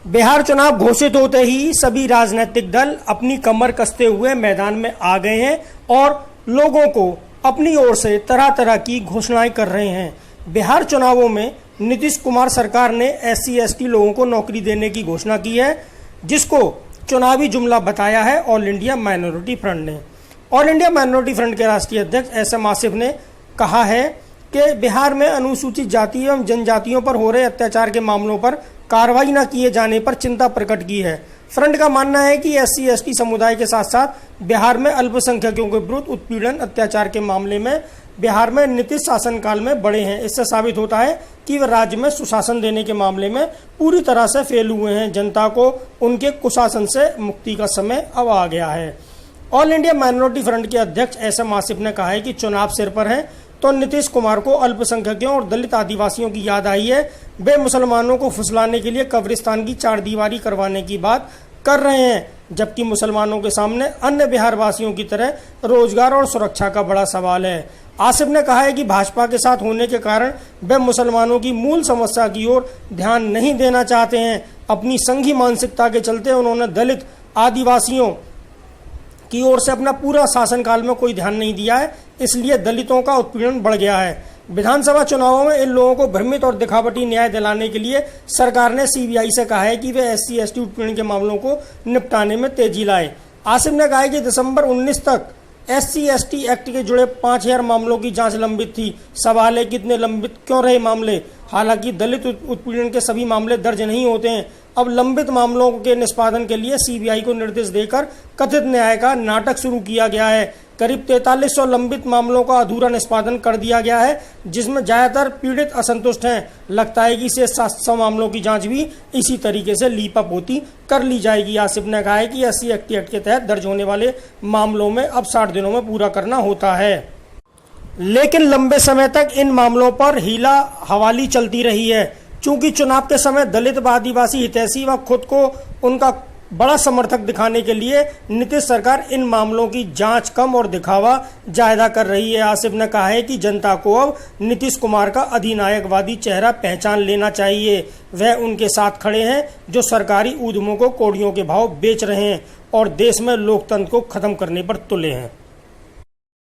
बिहार चुनाव घोषित होते ही सभी राजनीतिक दल अपनी कमर कसते हुए मैदान में आ गए हैं और लोगों को अपनी ओर से तरह तरह की घोषणाएं कर रहे हैं। बिहार चुनावों में नीतीश कुमार सरकार ने SC/ST लोगों को नौकरी देने की घोषणा की है, जिसको चुनावी जुमला बताया है ऑल इंडिया माइनॉरिटी फ्रंट ने। ऑल इंडिया माइनॉरिटी फ्रंट के राष्ट्रीय अध्यक्ष SM आसिफ ने कहा है कि बिहार में अनुसूचित जाति एवं जनजातियों पर हो रहे अत्याचार के मामलों पर कार्रवाई न किए जाने पर चिंता प्रकट की है। फ्रंट का मानना है कि SC/ST समुदाय के साथ साथ बिहार में अल्पसंख्यकों के विरुद्ध उत्पीड़न अत्याचार के मामले में बिहार में नीतीश शासनकाल में बढ़े हैं। इससे साबित होता है कि वे राज्य में सुशासन देने के मामले में पूरी तरह से फेल हुए हैं। जनता को उनके कुशासन से मुक्ति का समय अब आ गया है। ऑल इंडिया माइनॉरिटी फ्रंट के अध्यक्ष SM आसिफ ने कहा है कि चुनाव सिर पर है तो नीतीश कुमार को अल्पसंख्यकों और दलित आदिवासियों की याद आई है। वे मुसलमानों को फुसलाने के लिए कब्रिस्तान की चारदीवारी करवाने की बात कर रहे हैं, जबकि मुसलमानों के सामने अन्य बिहार वासियों की तरह रोजगार और सुरक्षा का बड़ा सवाल है। आसिफ ने कहा है कि भाजपा के साथ होने के कारण वे मुसलमानों की मूल समस्या की ओर ध्यान नहीं देना चाहते हैं। अपनी संघी मानसिकता के चलते उन्होंने दलित आदिवासियों की ओर से अपना पूरा शासनकाल में कोई ध्यान नहीं दिया है, इसलिए दलितों का उत्पीड़न बढ़ गया है। विधानसभा चुनावों में इन लोगों को भ्रमित और दिखावटी न्याय दिलाने के लिए सरकार ने CBI से कहा है कि वे SC/ST उत्पीड़न के मामलों को निपटाने में तेजी लाए। आसिफ ने कहा है कि दिसंबर 19 तक SC/ST एक्ट के जुड़े 5000 मामलों की जांच लंबित थी। सवाल है कितने लंबित क्यों रहे मामले? हालांकि दलित उत्पीड़न के सभी मामले दर्ज नहीं होते हैं। अब लंबित मामलों के निष्पादन के लिए CBI को निर्देश देकर कथित न्याय का नाटक शुरू किया गया है। करीब 4300 लंबित मामलों का अधूरा निष्पादन कर दिया गया है, जिसमें ज्यादातर पीड़ित असंतुष्ट हैं। लगता है कि शेष 700 मामलों की जांच भी इसी तरीके से लीपापोती कर ली जाएगी। आसिफ ने कहा है कि SC/ST एक्ट के तहत दर्ज होने वाले मामलों में अब 60 दिनों में पूरा करना होता है, लेकिन लंबे समय तक इन मामलों पर हीला हवाली चलती रही है। चूंकि चुनाव के समय दलित व आदिवासी हितैषी व खुद को उनका बड़ा समर्थक दिखाने के लिए नीतीश सरकार इन मामलों की जांच कम और दिखावा ज्यादा कर रही है। आसिफ ने कहा है कि जनता को अब नीतीश कुमार का अधिनायकवादी चेहरा पहचान लेना चाहिए। वह उनके साथ खड़े हैं जो सरकारी उद्यमों को कौड़ियों के भाव बेच रहे हैं और देश में लोकतंत्र को खत्म करने पर तुले हैं।